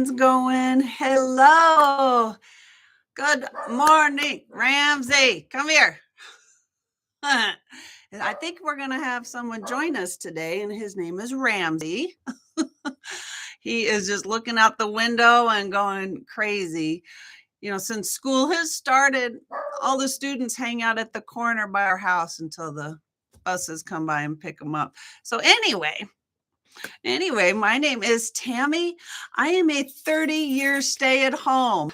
one's going. Hello. Good morning, Ramsey. Come here. I think we're going to have someone join us today, and his name is Ramsey. He is just looking out the window and going crazy. Since school has started, all the students hang out at the corner by our house until the buses come by and pick them up. So Anyway, my name is Tammy. I am a 30-year stay-at-home.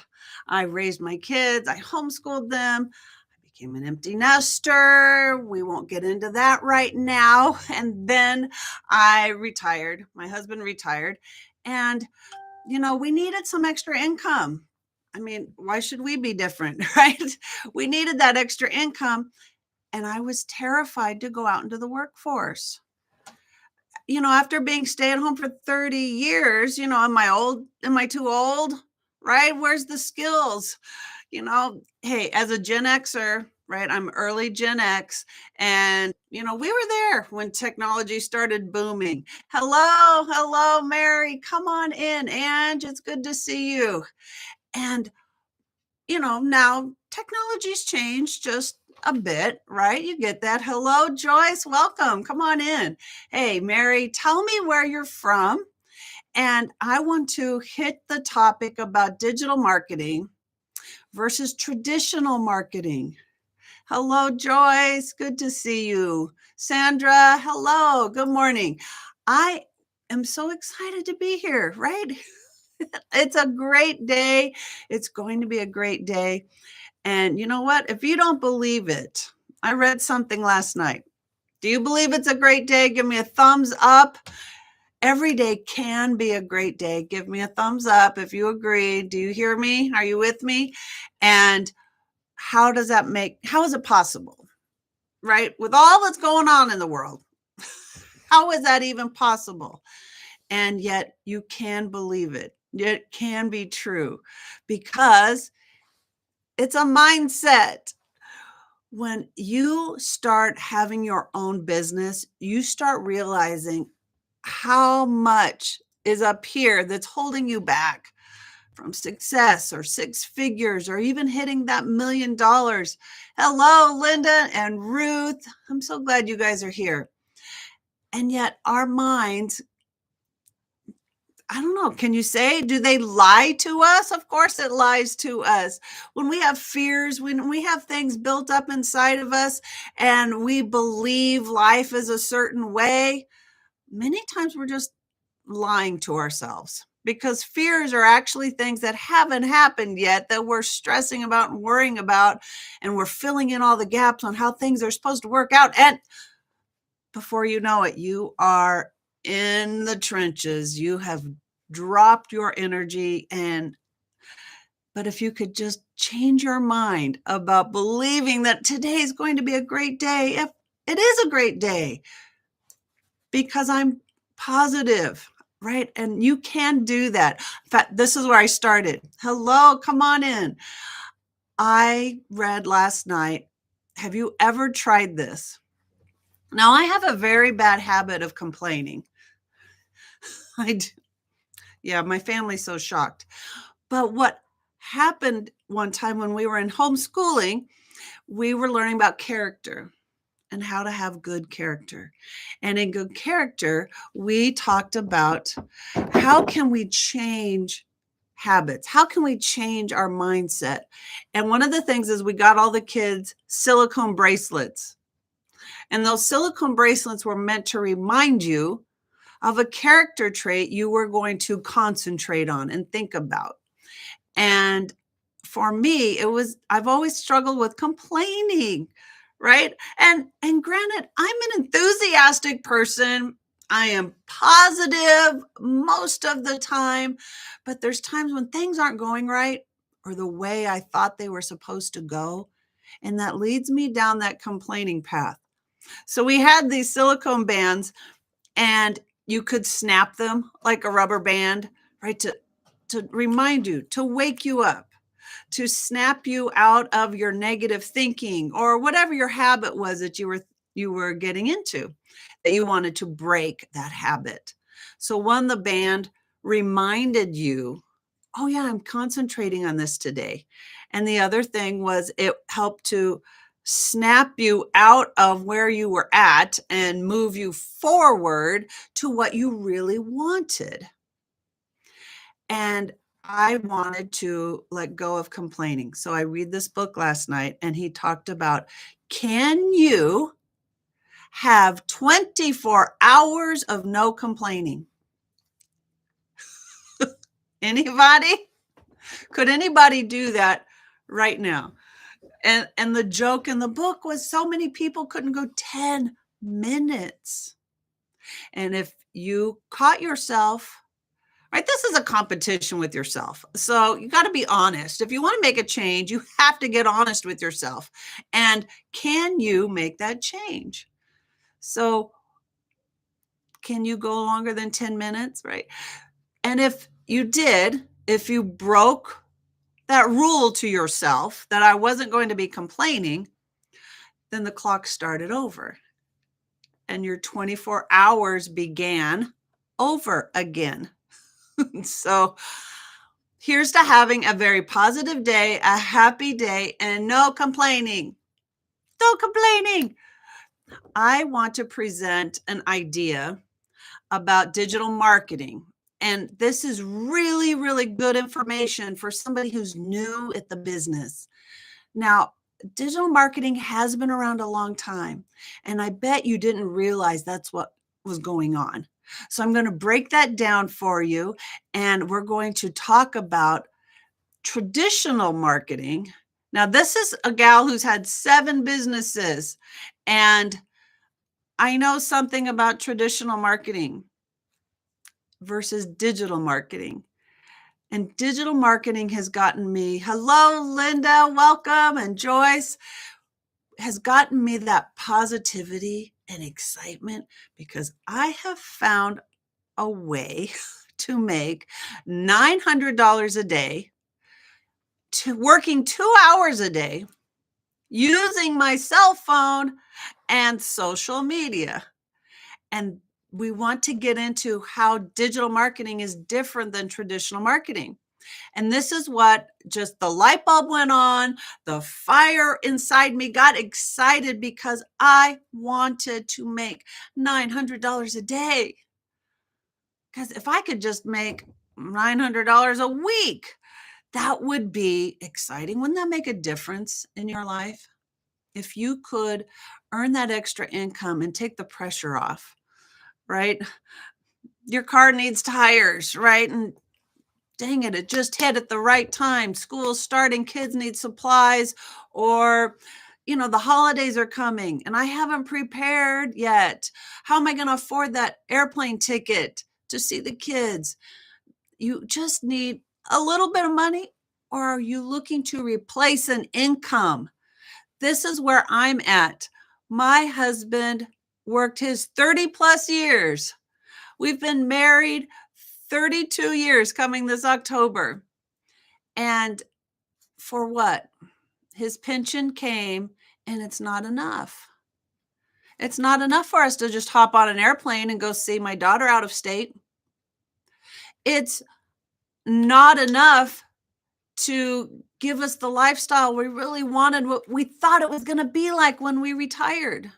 I raised my kids. I homeschooled them. I became an empty nester. We won't get into that right now. And then I retired. My husband retired. And, we needed some extra income. I mean, why should we be different, right? We needed that extra income. And I was terrified to go out into the workforce. After being stay at home for 30 years, am I too old? Right? Where's the skills? Hey, as a Gen Xer, right? I'm early Gen X. And, we were there when technology started booming. Hello, Mary. Come on in, Ange. It's good to see you. And, now technology's changed just a bit, right? You get that. Hello, Joyce. Welcome. Come on in. Hey, Mary, tell me where you're from. And I want to hit the topic about digital marketing versus traditional marketing. Hello, Joyce. Good to see you. Sandra, hello. Good morning. I am so excited to be here, right? It's a great day. It's going to be a great day. And you know what? If you don't believe it, I read something last night. Do you believe it's a great day? Give me a thumbs up. Every day can be a great day. Give me a thumbs up if you agree. Do you hear me? Are you with me? And how is it possible? Right? With all that's going on in the world, how is that even possible? And yet you can believe it. It can be true because it's a mindset. When you start having your own business, you start realizing how much is up here that's holding you back from success or six figures or even hitting that $1 million. Hello, Linda and Ruth. I'm so glad you guys are here. And yet our minds, I don't know, can you say, do they lie to us? Of course it lies to us. When we have fears, when we have things built up inside of us and we believe life is a certain way, many times we're just lying to ourselves because fears are actually things that haven't happened yet that we're stressing about and worrying about, and we're filling in all the gaps on how things are supposed to work out. And before you know it, you are in the trenches. You have dropped your energy. But if you could just change your mind about believing that today is going to be a great day, if it is a great day, because I'm positive, right? And you can do that. In fact, this is where I started. Hello, come on in. I read last night, have you ever tried this? Now, I have a very bad habit of complaining. I do. Yeah, my family's so shocked. But what happened one time when we were in homeschooling, we were learning about character and how to have good character. And in good character, we talked about how can we change habits? How can we change our mindset? And one of the things is we got all the kids silicone bracelets. And those silicone bracelets were meant to remind you of a character trait you were going to concentrate on and think about. And for me, I've always struggled with complaining, right? And granted, I'm an enthusiastic person. I am positive most of the time, but there's times when things aren't going right or the way I thought they were supposed to go. And that leads me down that complaining path. So we had these silicone bands and you could snap them like a rubber band, right? To remind you, to wake you up, to snap you out of your negative thinking or whatever your habit was that you were getting into, that you wanted to break that habit. So the band reminded you oh yeah, I'm concentrating on this today. And the other thing was it helped to snap you out of where you were at and move you forward to what you really wanted. And I wanted to let go of complaining. So I read this book last night and he talked about, can you have 24 hours of no complaining? Anybody? Could anybody do that right now? And the joke in the book was so many people couldn't go 10 minutes. And if you caught yourself, right, this is a competition with yourself. So you got to be honest. If you want to make a change, you have to get honest with yourself. And can you make that change? So can you go longer than 10 minutes, right? And if you did, if you broke that rule to yourself that I wasn't going to be complaining, then the clock started over and your 24 hours began over again. So here's to having a very positive day, a happy day, and no complaining. No complaining. I want to present an idea about digital marketing. And this is really, really good information for somebody who's new at the business. Now, digital marketing has been around a long time, and I bet you didn't realize that's what was going on. So I'm going to break that down for you, and we're going to talk about traditional marketing. Now, this is a gal who's had 7 businesses, and I know something about traditional marketing versus digital marketing. And digital marketing has gotten me, hello, Linda, welcome, and Joyce, has gotten me that positivity and excitement because I have found a way to make $900 a day, to working 2 hours a day, using my cell phone and social media. And we want to get into how digital marketing is different than traditional marketing. And this is what just the light bulb went on. The fire inside me got excited because I wanted to make $900 a day. Because if I could just make $900 a week, that would be exciting. Wouldn't that make a difference in your life? If you could earn that extra income and take the pressure off, right? Your car needs tires, right? And dang it, it just hit at the right time. School's starting, kids need supplies, or, the holidays are coming and I haven't prepared yet. How am I going to afford that airplane ticket to see the kids? You just need a little bit of money, or are you looking to replace an income? This is where I'm at. My husband worked his 30 plus years. We've been married 32 years coming this October. And for what? His pension came and it's not enough. It's not enough for us to just hop on an airplane and go see my daughter out of state. It's not enough to give us the lifestyle we really wanted, what we thought it was going to be like when we retired.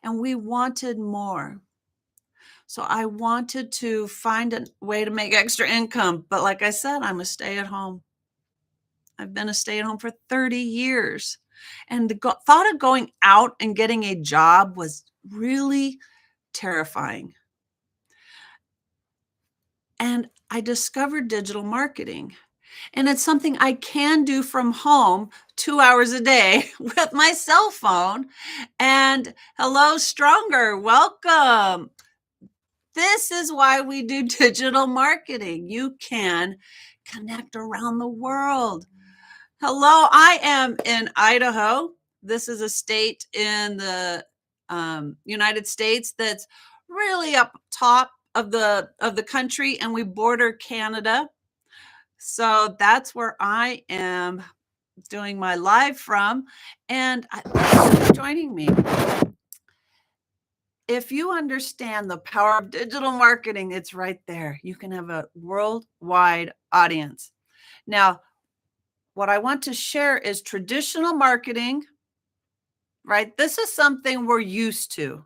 And we wanted more. So I wanted to find a way to make extra income. But like I said, I'm a stay-at-home. I've been a stay-at-home for 30 years. And the thought of going out and getting a job was really terrifying. And I discovered digital marketing. And it's something I can do from home 2 hours a day with my cell phone. And hello, Stronger, welcome. This is why we do digital marketing. You can connect around the world. Hello, I am in Idaho. This is a state in the United States that's really up top of the country, and we border Canada. So that's where I am doing my live from, and thank you for joining me. If you understand the power of digital marketing, it's right there. You can have a worldwide audience. Now, what I want to share is traditional marketing, right? This is something we're used to,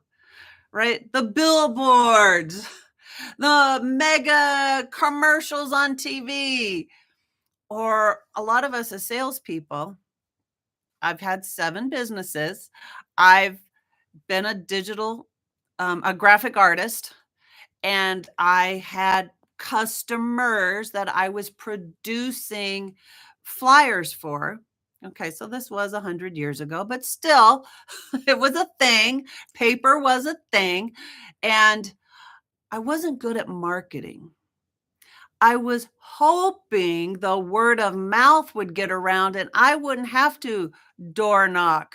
right? The billboards, the mega commercials on TV, or a lot of us as salespeople. I've had 7 businesses. I've been a graphic artist, and I had customers that I was producing flyers for. Okay, so this was 100 years ago, but still, it was a thing. Paper was a thing, and I wasn't good at marketing. I was hoping the word of mouth would get around and I wouldn't have to door knock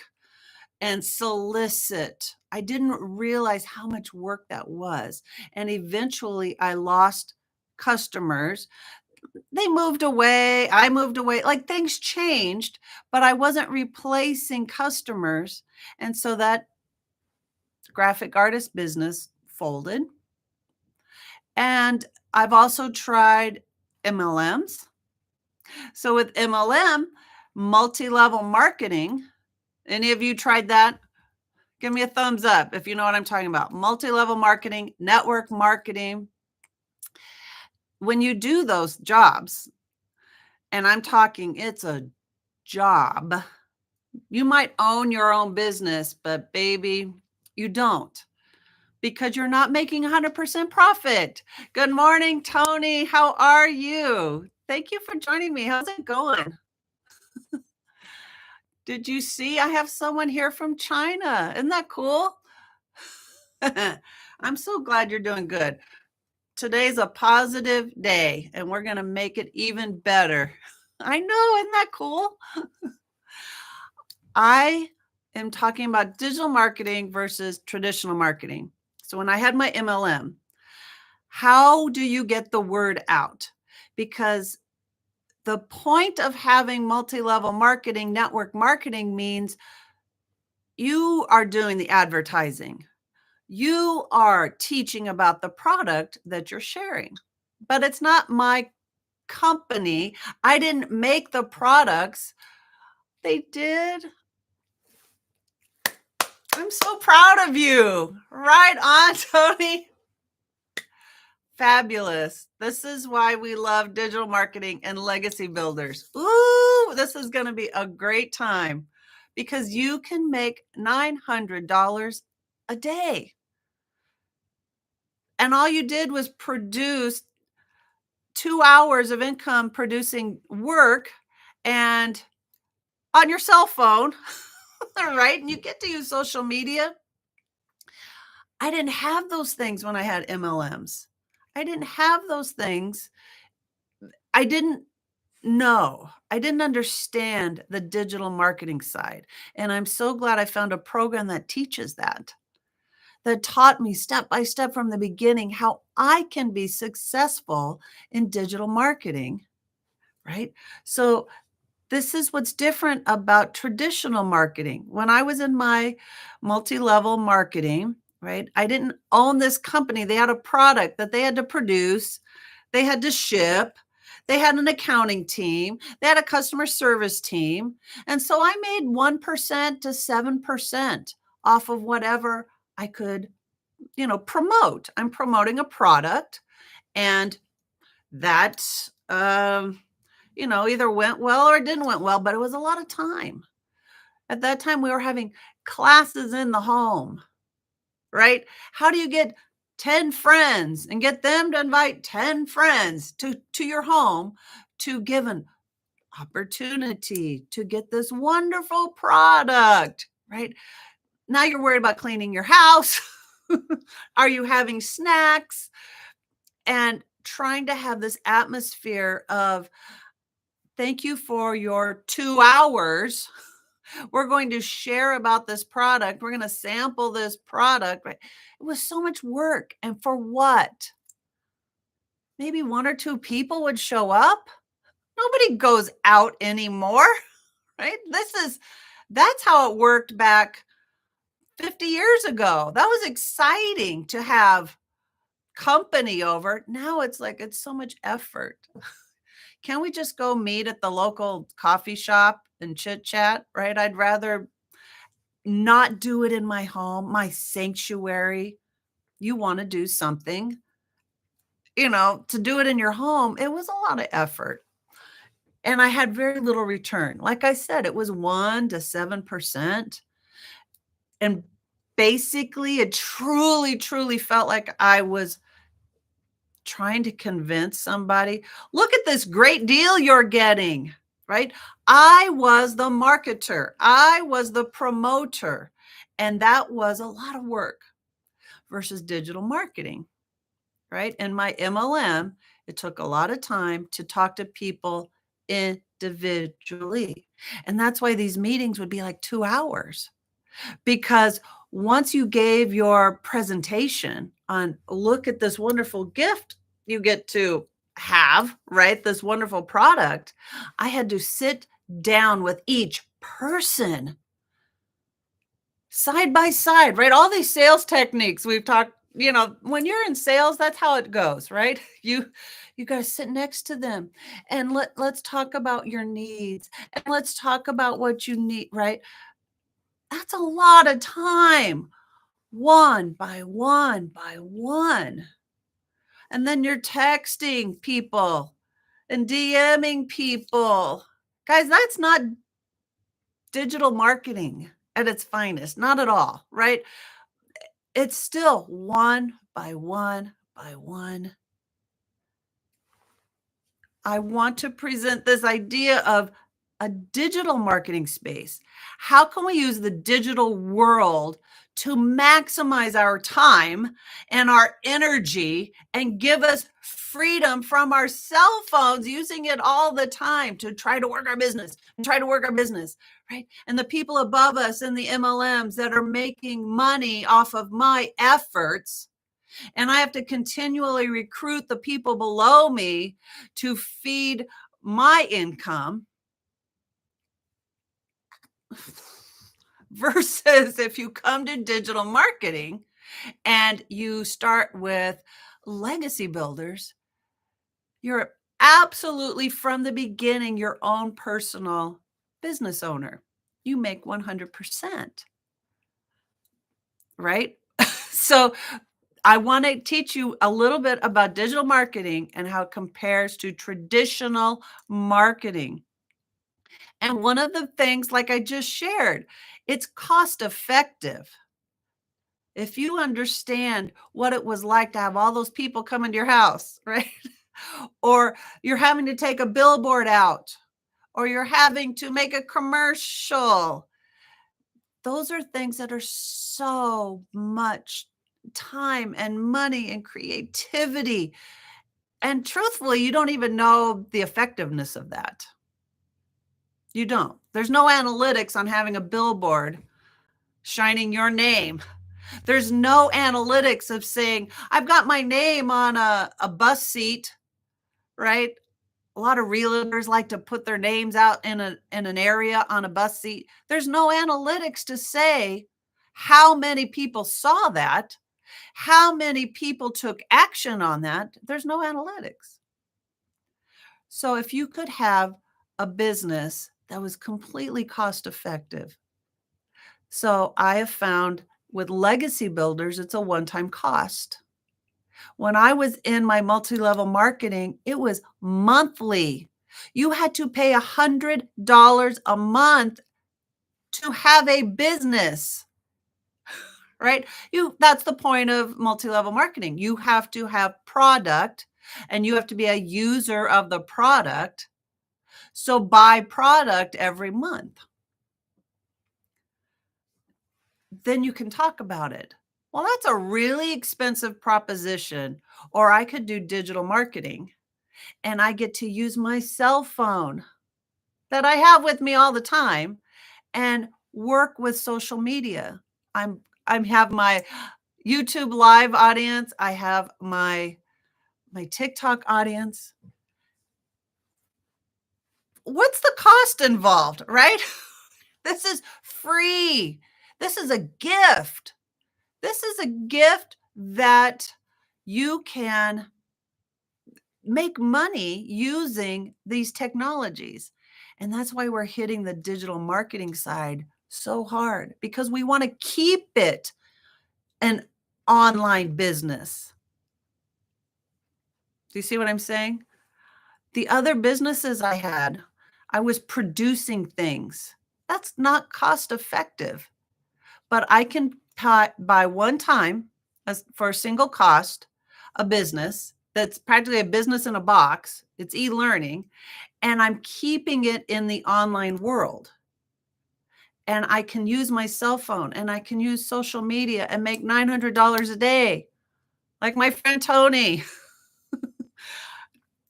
and solicit. I didn't realize how much work that was. And eventually I lost customers. They moved away. I moved away. Like things changed, but I wasn't replacing customers. And so that graphic artist business folded. And I've also tried MLMs. So with MLM, multi-level marketing, any of you tried that? Give me a thumbs up if you know what I'm talking about. Multi-level marketing, network marketing. When you do those jobs, and I'm talking, it's a job. You might own your own business, but baby, you don't, because you're not making 100% profit. Good morning, Tony. How are you? Thank you for joining me. How's it going? Did you see I have someone here from China? Isn't that cool? I'm so glad you're doing good. Today's a positive day, and we're going to make it even better. I know, isn't that cool? I am talking about digital marketing versus traditional marketing. So when I had my MLM, how do you get the word out? Because the point of having multi-level marketing, network marketing means you are doing the advertising. You are teaching about the product that you're sharing, but it's not my company. I didn't make the products. They did. I'm so proud of you. Right on, Tony. Fabulous. This is why we love digital marketing and legacy builders. Ooh, this is going to be a great time because you can make $900 a day. And all you did was produce 2 hours of income producing work and on your cell phone, right? And you get to use social media. I didn't have those things when I had MLMs. I didn't have those things. I didn't know. I didn't understand the digital marketing side. And I'm so glad I found a program that teaches that taught me step by step from the beginning how I can be successful in digital marketing, right? So this is what's different about traditional marketing. When I was in my multi-level marketing, right, I didn't own this company. They had a product that they had to produce, they had to ship, they had an accounting team, they had a customer service team. And so I made 1% to 7% off of whatever I could, promote. I'm promoting a product, and that either went well or it didn't went well, but it was a lot of time. At that time, we were having classes in the home, right? How do you get 10 friends and get them to invite 10 friends to your home to give an opportunity to get this wonderful product, right? Now you're worried about cleaning your house. Are you having snacks? And trying to have this atmosphere of, thank you for your 2 hours. We're going to share about this product. We're going to sample this product. Right? It was so much work. And for what? Maybe 1 or 2 people would show up. Nobody goes out anymore, right? That's how it worked back 50 years ago. That was exciting to have company over. Now it's like, it's so much effort. Can we just go meet at the local coffee shop and chit chat, right? I'd rather not do it in my home, my sanctuary. You want to do something, to do it in your home, it was a lot of effort. And I had very little return. Like I said, it was 1 to 7%. And basically, it truly, truly felt like I was trying to convince somebody, look at this great deal you're getting, right? I was the marketer, I was the promoter, and that was a lot of work versus digital marketing, right? In my MLM, it took a lot of time to talk to people individually. And that's why these meetings would be like 2 hours, because once you gave your presentation on, look at this wonderful gift you get to have, right? This wonderful product, I had to sit down with each person side by side, right? All these sales techniques we've talked, when you're in sales, that's how it goes, right? You got to sit next to them and let's talk about your needs and let's talk about what you need, right? That's a lot of time, one by one by one. And then you're texting people and DMing people. Guys, that's not digital marketing at its finest, not at all, right? It's still one by one by one. I want to present this idea of a digital marketing space. How can we use the digital world to maximize our time and our energy and give us freedom from our cell phones, using it all the time to try to work our business and try to work our business, right? And the people above us in the MLMs that are making money off of my efforts, and I have to continually recruit the people below me to feed my income. Versus if you come to digital marketing and you start with legacy builders, you're absolutely from the beginning your own personal business owner. You make 100%, right? So I want to teach you a little bit about digital marketing and how it compares to traditional marketing. And one of the things, like I just shared, it's cost effective. If you understand what it was like to have all those people come into your house, right? Or you're having to take a billboard out, or you're having to make a commercial. Those are things that are so much time and money and creativity. And truthfully, you don't even know the effectiveness of that. You don't. There's no analytics on having a billboard shining your name. There's no analytics of saying, I've got my name on a bus seat, right? A lot of realtors like to put their names out in an area on a bus seat. There's no analytics to say how many people saw that, how many people took action on that. There's no analytics. So if you could have a business that was completely cost effective. So I have found with legacy builders, it's a one-time cost. When I was in my multi-level marketing, it was monthly. You had to pay $100 a month to have a business, right? That's the point of multi-level marketing. You have to have product and you have to be a user of the product. So buy product every month. Then you can talk about it. Well, that's a really expensive proposition. Or I could do digital marketing and I get to use my cell phone that I have with me all the time and work with social media. I have my YouTube live audience. I have my TikTok audience. What's the cost involved, right? This is free. This is a gift. This is a gift that you can make money using these technologies. And that's why we're hitting the digital marketing side so hard, because we want to keep it an online business. Do you see what I'm saying? The other businesses I had, I was producing things. That's not cost effective, but I can buy one time for a single cost a business that's practically a business in a box. It's e-learning, and I'm keeping it in the online world. And I can use my cell phone and I can use social media and make $900 a day, like my friend Tony.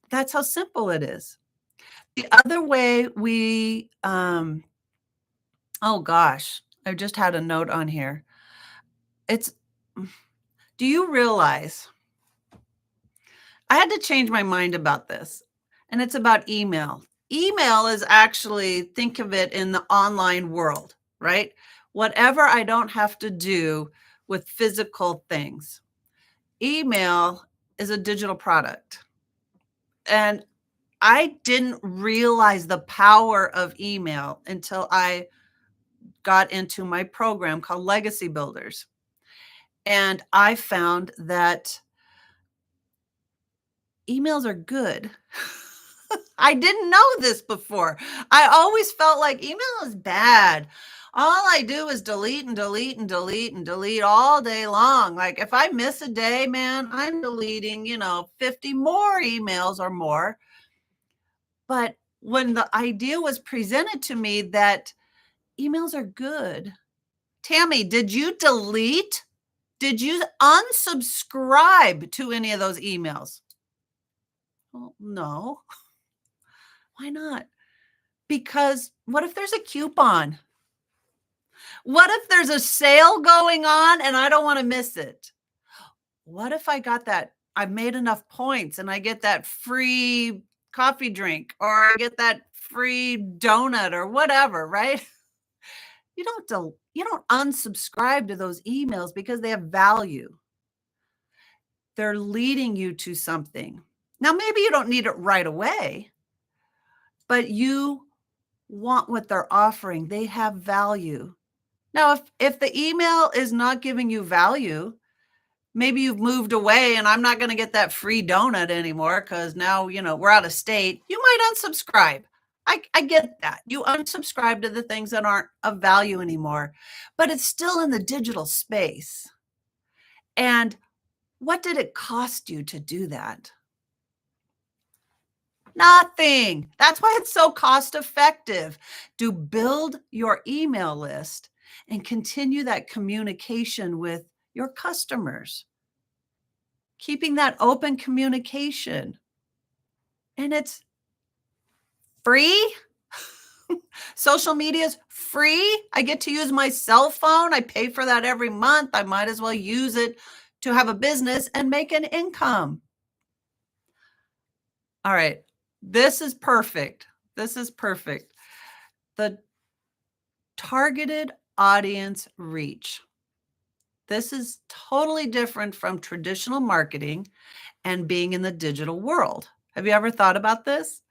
That's how simple it is. The other way oh gosh, I just had a note on here. It's, do you realize I had to change my mind about this, and it's about email. Email is actually, think of it in the online world, right? Whatever I don't have to do with physical things. Email is a digital product. And I didn't realize the power of email until I got into my program called Legacy Builders. And I found that emails are good. I didn't know this before. I always felt like email is bad. All I do is delete and delete and delete and delete all day long. Like if I miss a day, man, I'm deleting, 50 more emails or more. But when the idea was presented to me that emails are good, Tammy, did you delete? Did you unsubscribe to any of those emails? Well, no. Why not? Because what if there's a coupon? What if there's a sale going on and I don't want to miss it? What if I've made enough points and I get that free coffee drink, or I get that free donut or whatever, right? You don't unsubscribe to those emails because they have value. They're leading you to something. Now, maybe you don't need it right away, but you want what they're offering. They have value. Now, if the email is not giving you value, maybe you've moved away and I'm not going to get that free donut anymore because now, we're out of state. You might unsubscribe. I get that. You unsubscribe to the things that aren't of value anymore, but it's still in the digital space. And what did it cost you to do that? Nothing. That's why it's so cost effective to build your email list and continue that communication with your customers. Keeping that open communication. And it's free. Social media is free. I get to use my cell phone. I pay for that every month. I might as well use it to have a business and make an income. All right. This is perfect. This is perfect. The targeted audience reach. This is totally different from traditional marketing and being in the digital world. Have you ever thought about this?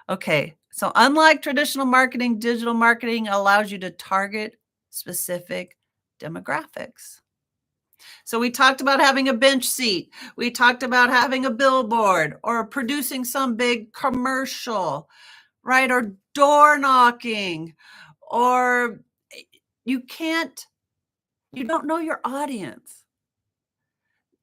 Okay, so unlike traditional marketing, digital marketing allows you to target specific demographics. So we talked about having a bench seat. We talked about having a billboard or producing some big commercial, right? Or door knocking, or you don't know your audience.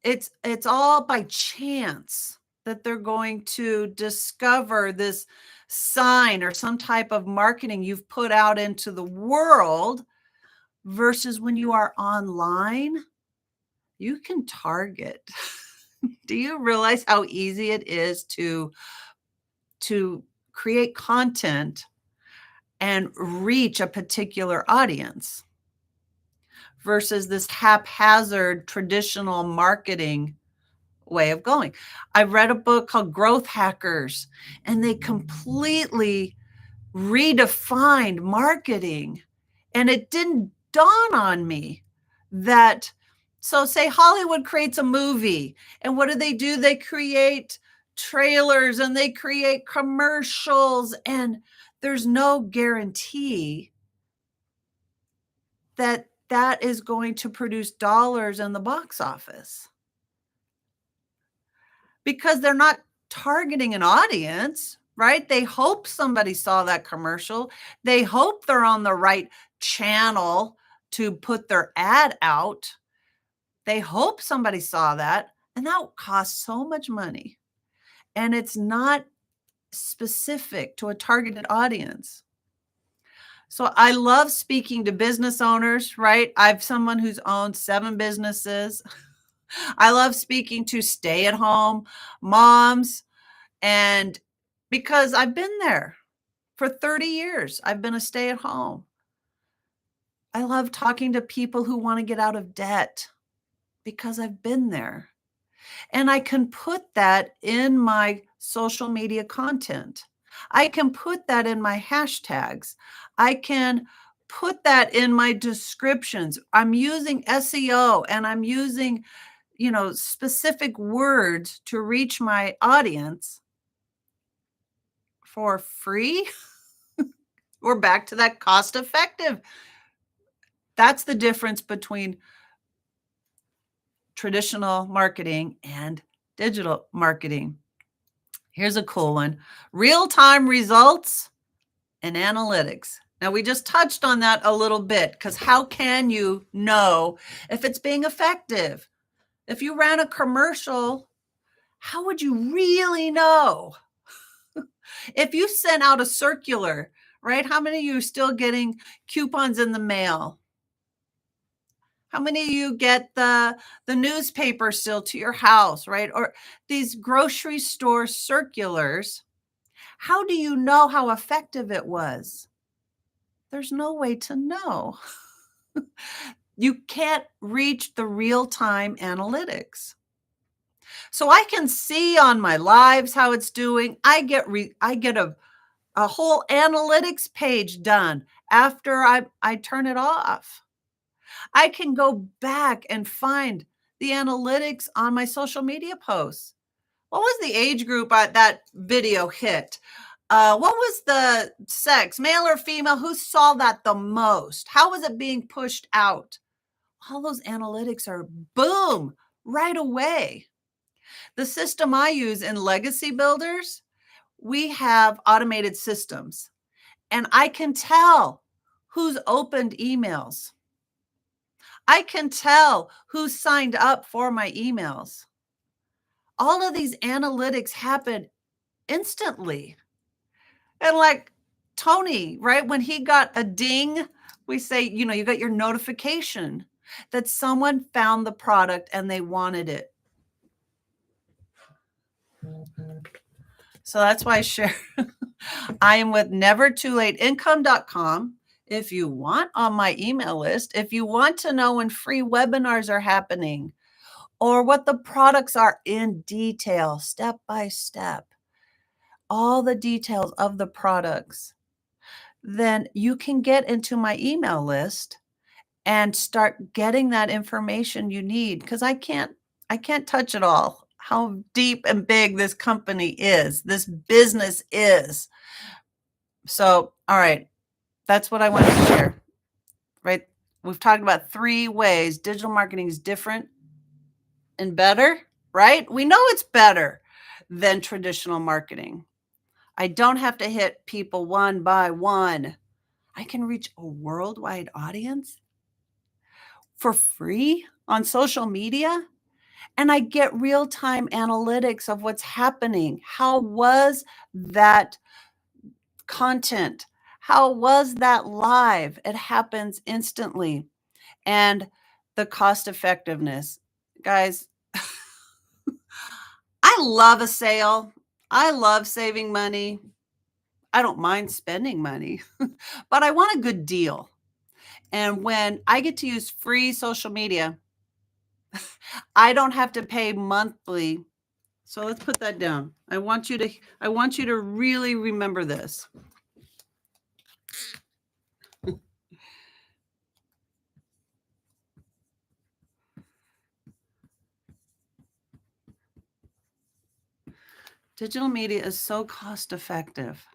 It's all by chance that they're going to discover this sign or some type of marketing you've put out into the world, versus when you are online, you can target. Do you realize how easy it is to create content and reach a particular audience versus this haphazard traditional marketing way of going? I read a book called Growth Hackers, and they completely redefined marketing. And it didn't dawn on me that, so say Hollywood creates a movie, and what do? They create trailers and they create commercials, and there's no guarantee that that is going to produce dollars in the box office because they're not targeting an audience, right? They hope somebody saw that commercial. They hope they're on the right channel to put their ad out. They hope somebody saw that, and that costs so much money. And it's not specific to a targeted audience. So I love speaking to business owners, right? I've someone who's owned 7 businesses. I love speaking to stay-at-home moms, and because I've been there for 30 years. I've been a stay-at-home. I love talking to people who want to get out of debt because I've been there. And I can put that in my social media content. I can put that in my hashtags. I can put that in my descriptions. I'm using SEO and I'm using, specific words to reach my audience for free. We're back to that cost effective. That's the difference between traditional marketing and digital marketing. Here's a cool one: real-time results and analytics. Now, we just touched on that a little bit because how can you know if it's being effective? If you ran a commercial, how would you really know? If you sent out a circular, right? How many of you are still getting coupons in the mail? How many of you get the newspaper still to your house, right? Or these grocery store circulars? How do you know how effective it was? There's no way to know. You can't reach the real-time analytics. So I can see on my lives how it's doing. I get a whole analytics page done after I turn it off. I can go back and find the analytics on my social media posts. What was the age group that video hit? What was the sex, male or female? Who saw that the most? How was it being pushed out? All those analytics are boom, right away. The system I use in Legacy Builders, we have automated systems, and I can tell who's opened emails. I can tell who signed up for my emails. All of these analytics happen instantly. And like Tony, right? When he got a ding, we say, you got your notification that someone found the product and they wanted it. So that's why I share. I am with nevertoolateincome.com. If you want on my email list, if you want to know when free webinars are happening or what the products are in detail, step by step, all the details of the products, then you can get into my email list and start getting that information you need, because I can't touch it all. How deep and big this company is, this business is. So, all right, that's what I wanted to share, right? We've talked about 3 ways digital marketing is different and better, right? We know it's better than traditional marketing. I don't have to hit people one by one. I can reach a worldwide audience for free on social media, and I get real-time analytics of what's happening. How was that content? How was that live? It happens instantly. And the cost effectiveness. Guys, I love a sale. I love saving money. I don't mind spending money, but I want a good deal. And when I get to use free social media, I don't have to pay monthly. So let's put that down. I want you to really remember this. Digital media is so cost effective.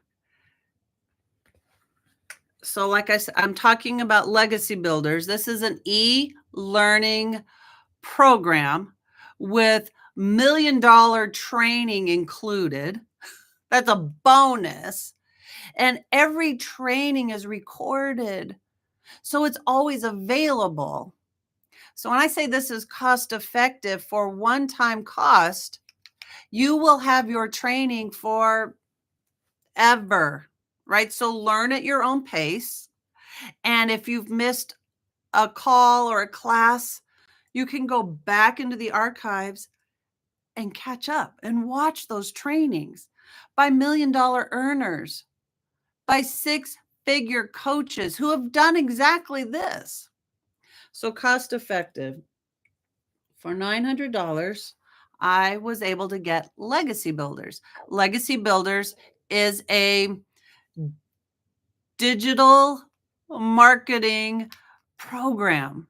So like I said, I'm talking about Legacy Builders. This is an e-learning program with $1 million training included. That's a bonus. And every training is recorded, so it's always available. So when I say this is cost effective for one-time cost, you will have your training forever, right? So learn at your own pace. And if you've missed a call or a class, you can go back into the archives and catch up and watch those trainings by $1 million earners, by six-figure coaches who have done exactly this. So cost effective. For $900, I was able to get Legacy Builders. Legacy Builders is a digital marketing program.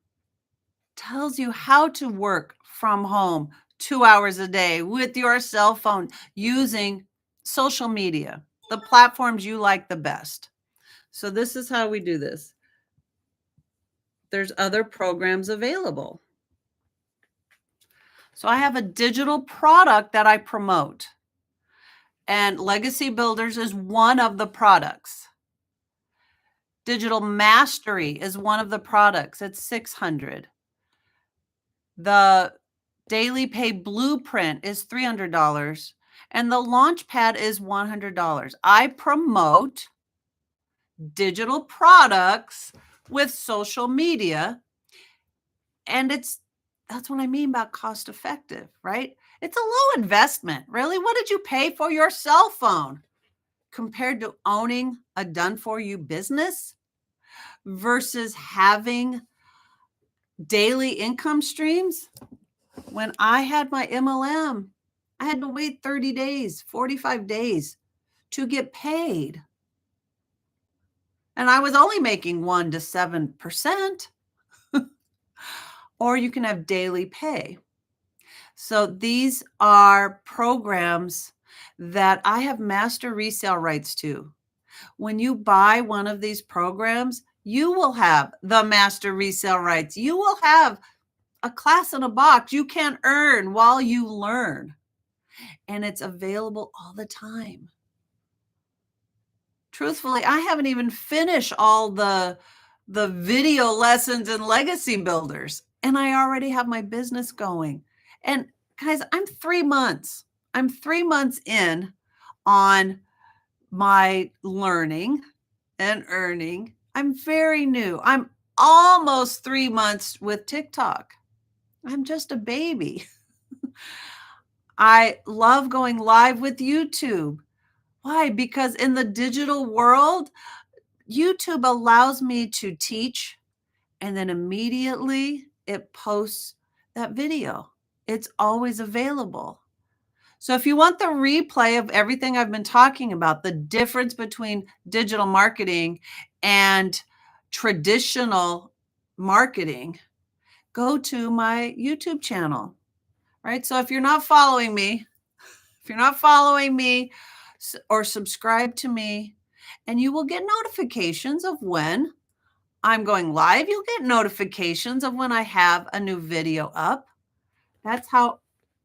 Tells you how to work from home 2 hours a day with your cell phone using social media, the platforms you like the best. So this is how we do this. There's other programs available. So I have a digital product that I promote, and Legacy Builders is one of the products. Digital Mastery is one of the products. It's $600. The Daily Pay Blueprint is $300, and the Launchpad is $100. I promote digital products with social media, and that's what I mean by cost effective, right? It's a low investment. Really? What did you pay for your cell phone compared to owning a done for you business versus having daily income streams? When I had my MLM, I had to wait 30 days, 45 days to get paid. And I was only making 1 to 7%. Or you can have daily pay. So these are programs that I have master resale rights to. When you buy one of these programs, you will have the master resale rights. You will have a class in a box you can earn while you learn. And it's available all the time. Truthfully, I haven't even finished all the video lessons in Legacy Builders, and I already have my business going. And guys, I'm 3 months. I'm 3 months in on my learning and earning. I'm very new. I'm almost 3 months with TikTok. I'm just a baby. I love going live with YouTube. Why? Because in the digital world, YouTube allows me to teach, and then immediately it posts that video. It's always available. So if you want the replay of everything I've been talking about, the difference between digital marketing and traditional marketing, go to my YouTube channel, right? So if you're not following me or subscribe to me, and you will get notifications of when I'm going live. You'll get notifications of when I have a new video up. That's how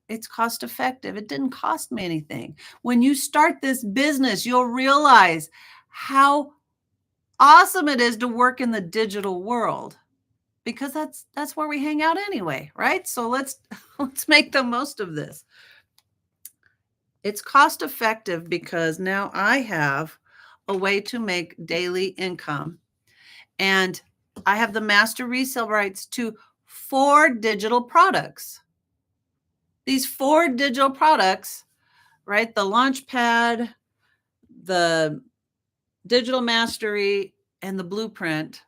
it's cost effective. It didn't cost me anything. When you start this business, you'll realize how awesome it is to work in the digital world, because that's where we hang out anyway, right? So let's make the most of this. It's cost effective because now I have a way to make daily income, and I have the master resale rights to 4 digital products. These 4 digital products, right? The Launchpad, the Digital Mastery, and the Blueprint,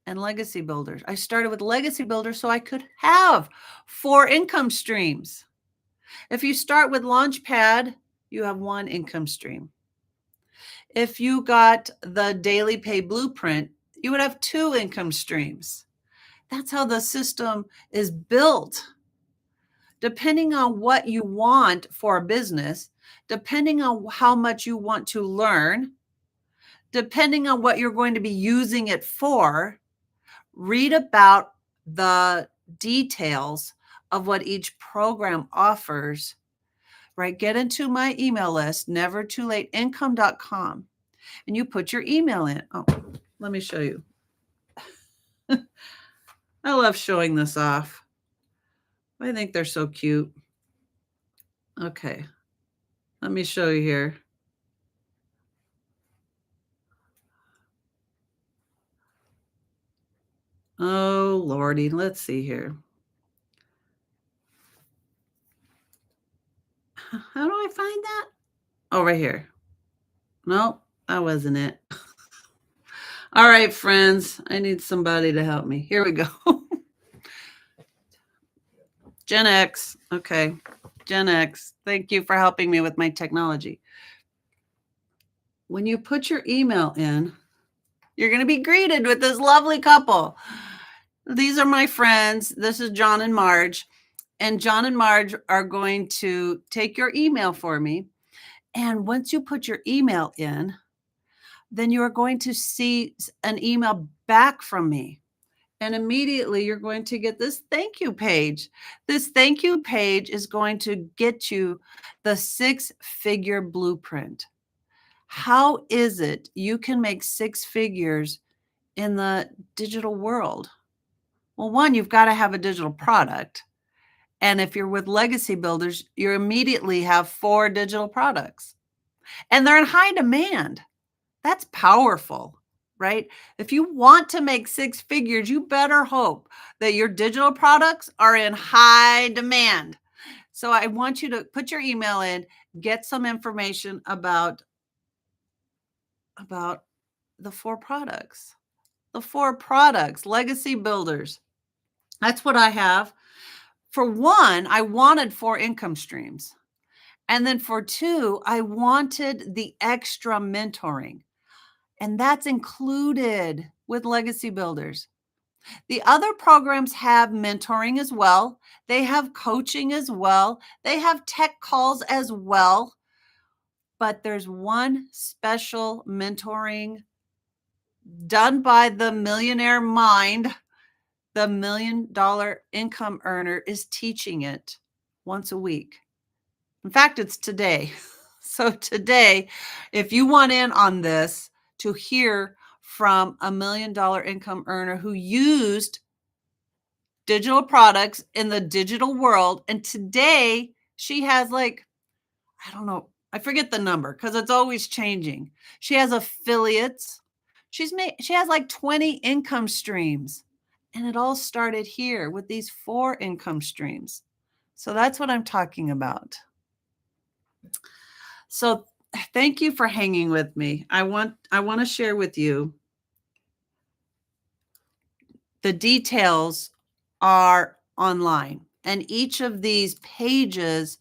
and Legacy Builders. I started with Legacy Builders so I could have 4 income streams. If you start with Launchpad, you have 1 income stream. If you got the Daily Pay Blueprint, you would have 2 income streams. That's how the system is built. Depending on what you want for a business, depending on how much you want to learn, depending on what you're going to be using it for, read about the details of what each program offers, right? Get into my email list, nevertoolateincome.com, and you put your email in. Oh, let me show you. I love showing this off. I think they're so cute. Okay, let me show you here. Oh, Lordy, let's see here. How do I find that? Oh, right here. Nope, that wasn't it. All right, friends, I need somebody to help me. Here we go. Gen X. Okay, Gen X. Thank you for helping me with my technology. When you put your email in, you're going to be greeted with this lovely couple. These are my friends. This is John and Marge. And John and Marge are going to take your email for me. And once you put your email in, then you are going to see an email back from me. And immediately you're going to get this thank you page. This thank you page is going to get you the 6-figure blueprint. How is it you can make 6 figures in the digital world? Well, one, you've got to have a digital product. And if you're with legacy builders, you immediately have 4 digital products. And they're in high demand. That's powerful, right? If you want to make 6 figures, you better hope that your digital products are in high demand. So I want you to put your email in, get some information about the 4 products. The 4 products, legacy builders. That's what I have. For one, I wanted 4 income streams. And then for 2, I wanted the extra mentoring. And that's included with legacy builders. The other programs have mentoring as well. They have coaching as well. They have tech calls as well. But there's one special mentoring done by the millionaire mind. The $1 million income earner is teaching it once a week. In fact, it's today. So today, if you want in on this, to hear from a $1 million income earner who used digital products in the digital world, and today she has like, I don't know, I forget the number because it's always changing. She has affiliates. She has like 20 income streams. And it all started here with these 4 income streams. So that's what I'm talking about. So thank you for hanging with me. I want to share with you the details are online, and each of these pages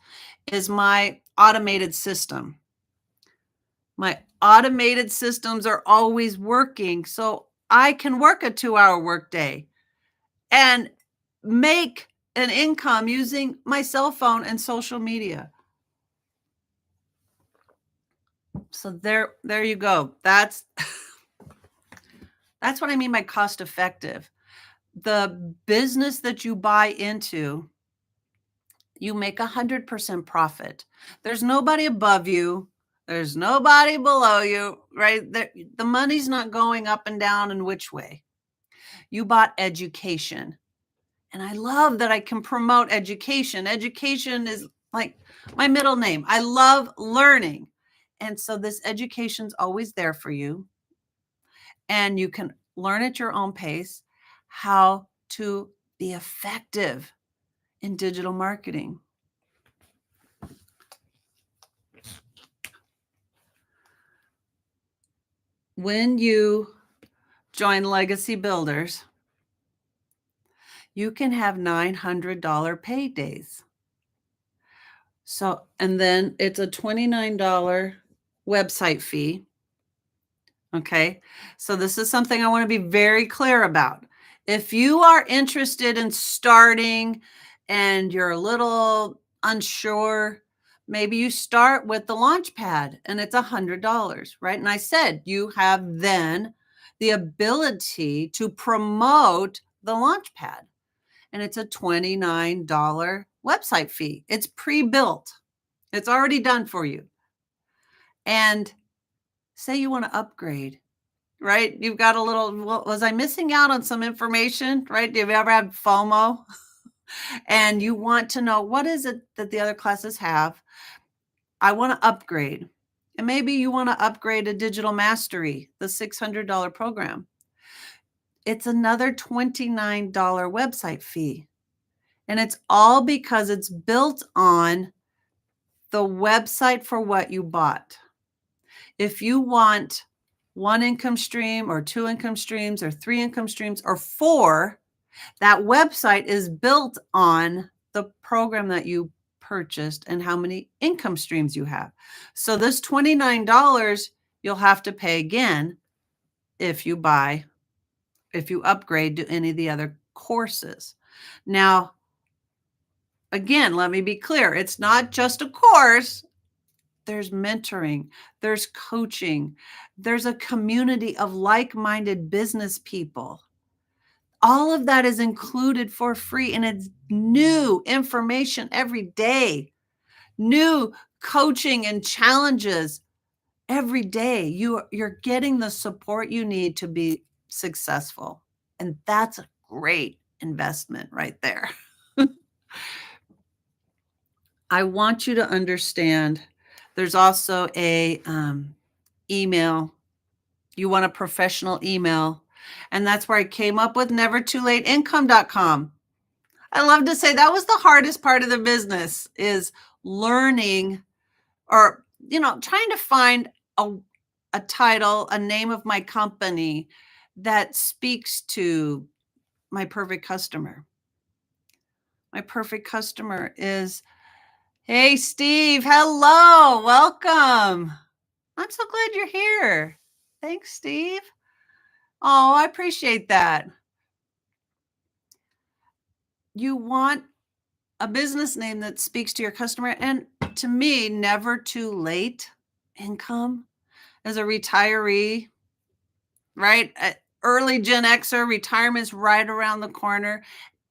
is my automated system. My automated systems are always working, so I can work a 2-hour workday and make an income using my cell phone and social media. So there you go. That's what I mean by cost effective. The business that you buy into, you make 100% profit. There's nobody above you. There's nobody below you, right? The money's not going up and down in which way. You bought education. And I love that I can promote education. Education is like my middle name. I love learning. And so this education's always there for you. And you can learn at your own pace how to be effective in digital marketing. When you join Legacy Builders, you can have $900 paydays. So, and then it's a $29 website fee. Okay. So this is something I want to be very clear about. If you are interested in starting and you're a little unsure, Maybe you start with the launch pad and it's $100, right? And I said you have then the ability to promote the launch pad, and it's a $29 website fee. It's pre-built. It's already done for you. And say you want to upgrade, right? You've got a little, well, was I missing out on some information, right? Do you ever had FOMO? And you want to know, what is it that the other classes have? I want to upgrade. And maybe you want to upgrade a digital mastery, the $600 program. It's another $29 website fee. And it's all because it's built on the website for what you bought. If you want one income stream or two income streams or three income streams or four, that website is built on the program that you purchased and how many income streams you have. So this $29 you'll have to pay again if you upgrade to any of the other courses. Now, again, let me be clear. It's not just a course. There's mentoring, there's coaching, there's a community of like-minded business people. All of that is included for free, and it's new information every day, new coaching and challenges every day. You're getting the support you need to be successful, and that's a great investment right there. I want you to understand there's also a email. You want a professional email. And that's where I came up with nevertoolateincome.com. I love to say that was the hardest part of the business, is learning, or, trying to find a title, a name of my company that speaks to my perfect customer. My perfect customer is, hey, Steve, hello, welcome. I'm so glad you're here. Thanks, Steve. Oh, I appreciate that. You want a business name that speaks to your customer. And to me, never too late income as a retiree, right? Early Gen Xer, retirement's right around the corner.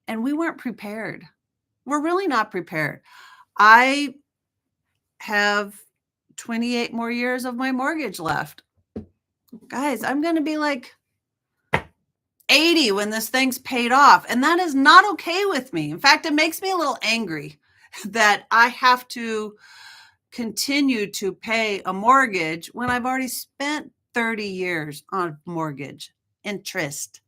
And we weren't prepared. We're really not prepared. I have 28 more years of my mortgage left. Guys, I'm going to be like 80 when this thing's paid off. And that is not okay with me. In fact, it makes me a little angry that I have to continue to pay a mortgage when I've already spent 30 years on mortgage interest.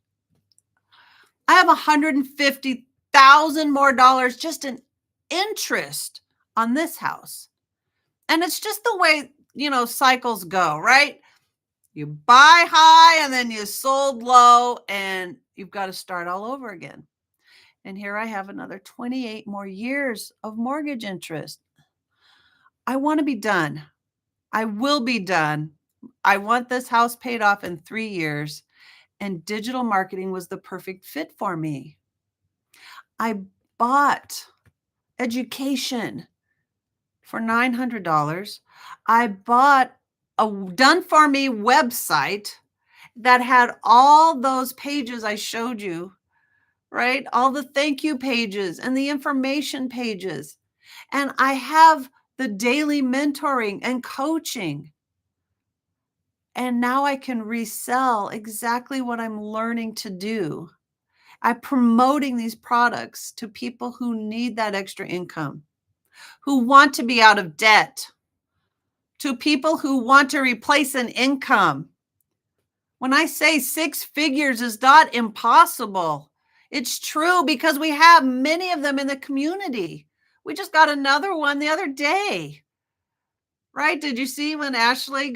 I have $150,000 more dollars just in interest on this house. And it's just the way, cycles go, right? You buy high and then you sold low, and you've got to start all over again. And here I have another 28 more years of mortgage interest. I want to be done. I will be done. I want this house paid off in 3 years, and digital marketing was the perfect fit for me. I bought education for $900. I bought a done-for-me website that had all those pages I showed you, right? All the thank you pages and the information pages. And I have the daily mentoring and coaching. And now I can resell exactly what I'm learning to do. I'm promoting these products to people who need that extra income, who want to be out of debt, to people who want to replace an income. When I say 6 figures is not impossible, it's true, because we have many of them in the community. We just got another one the other day, right? Did you see when Ashley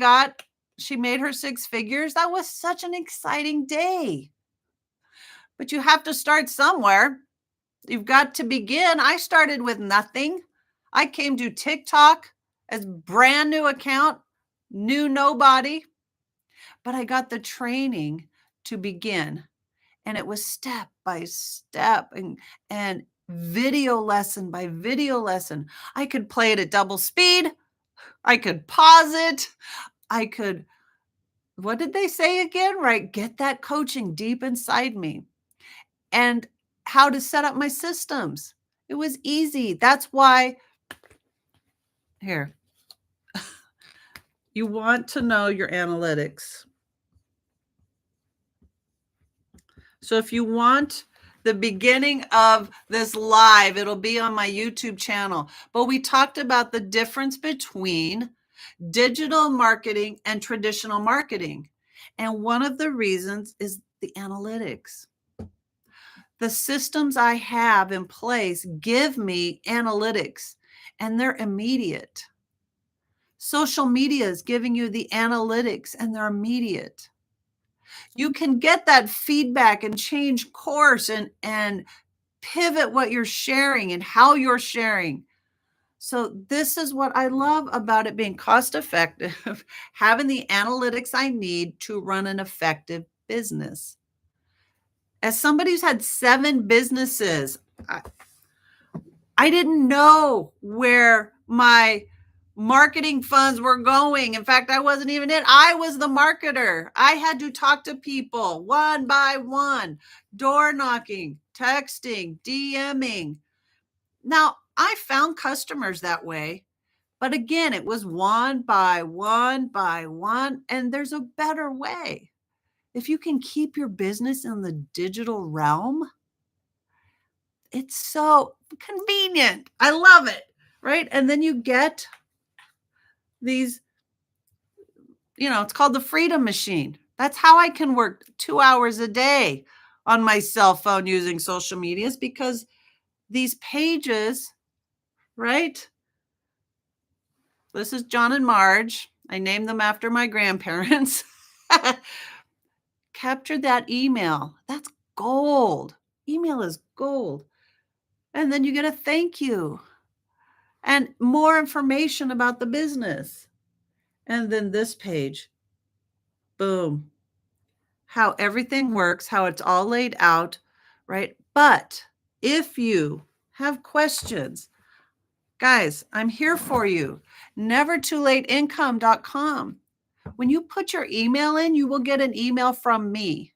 she made her 6 figures? That was such an exciting day. But you have to start somewhere. You've got to begin. I started with nothing. I came to TikTok as brand new account, knew nobody, but I got the training to begin. And it was step by step. And video lesson by video lesson. I could play it at double speed. I could pause it. I could, what did they say again? Right? Get that coaching deep inside me. And how to set up my systems. It was easy. That's why, here, you want to know your analytics. So if you want the beginning of this live, it'll be on my YouTube channel. But we talked about the difference between digital marketing and traditional marketing. And one of the reasons is the analytics. The systems I have in place give me analytics, and they're immediate. Social media is giving you the analytics, and they're immediate. You can get that feedback and change course and pivot what you're sharing and how you're sharing. So this is what I love about it being cost effective, having the analytics I need to run an effective business. As somebody who's had 7 businesses, I didn't know where my marketing funds were going. In fact, I wasn't even it. I was the marketer. I had to talk to people one by one, door knocking, texting, DMing. Now, I found customers that way. But again, it was one by one by one, and there's a better way. If you can keep your business in the digital realm, it's so convenient. I love it, right? And then you get these, it's called the freedom machine. That's how I can work 2 hours a day on my cell phone using social medias, because these pages, right? This is John and Marge. I named them after my grandparents. Captured that email. That's gold. Email is gold. And then you get a thank you and more information about the business. And then this page, boom, how everything works, how it's all laid out, right? But if you have questions, guys, I'm here for you. nevertoolateincome.com. When you put your email in, you will get an email from me.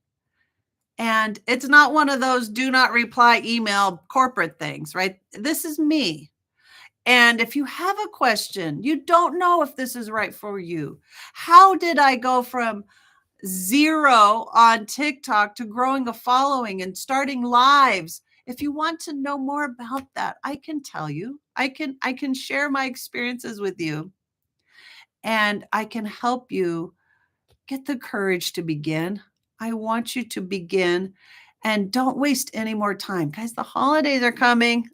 And it's not one of those do not reply email corporate things, right? This is me. And if you have a question, you don't know if this is right for you. How did I go from 0 on TikTok to growing a following and starting lives? If you want to know more about that, I can tell you. I can share my experiences with you. And I can help you get the courage to begin. I want you to begin, and don't waste any more time. Guys, the holidays are coming.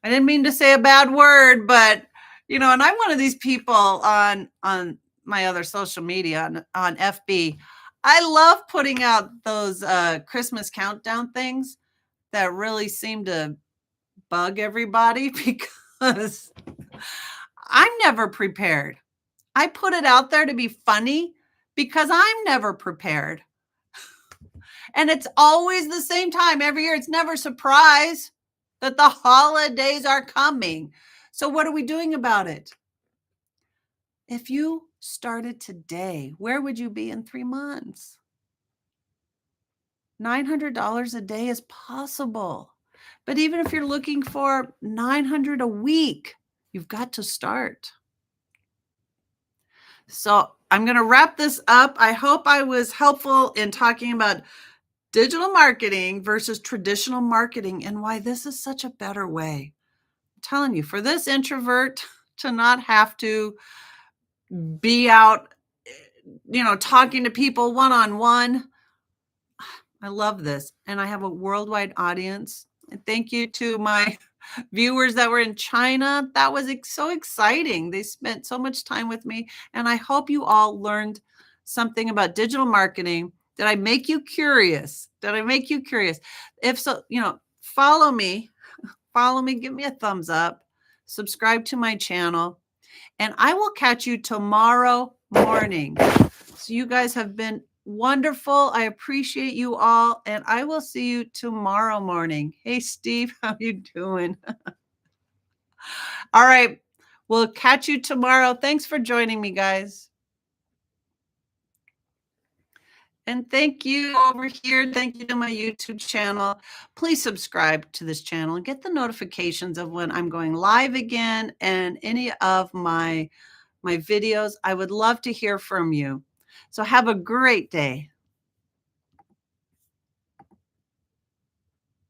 I didn't mean to say a bad word, but and I'm one of these people on my other social media on FB. I love putting out those Christmas countdown things that really seem to bug everybody because I'm never prepared. I put it out there to be funny because I'm never prepared. And it's always the same time every year. It's never a surprise that the holidays are coming. So what are we doing about it? If you started today, where would you be in 3 months? $900 a day is possible. But even if you're looking for $900 a week, you've got to start. So I'm going to wrap this up. I hope I was helpful in talking about digital marketing versus traditional marketing and why this is such a better way. I'm telling you, for this introvert to not have to be out, talking to people one-on-one, I love this. And I have a worldwide audience. And thank you to my viewers that were in China. That was so exciting. They spent so much time with me. And I hope you all learned something about digital marketing. Did I make you curious? If so, follow me, give me a thumbs up, subscribe to my channel, and I will catch you tomorrow morning. So you guys have been Wonderful. I appreciate you all, and I will see you tomorrow morning. Hey, Steve, how you doing? All right. We'll catch you tomorrow. Thanks for joining me, guys. And thank you over here. Thank you to my YouTube channel. Please subscribe to this channel and get the notifications of when I'm going live again and any of my videos. I would love to hear from you. So have a great day.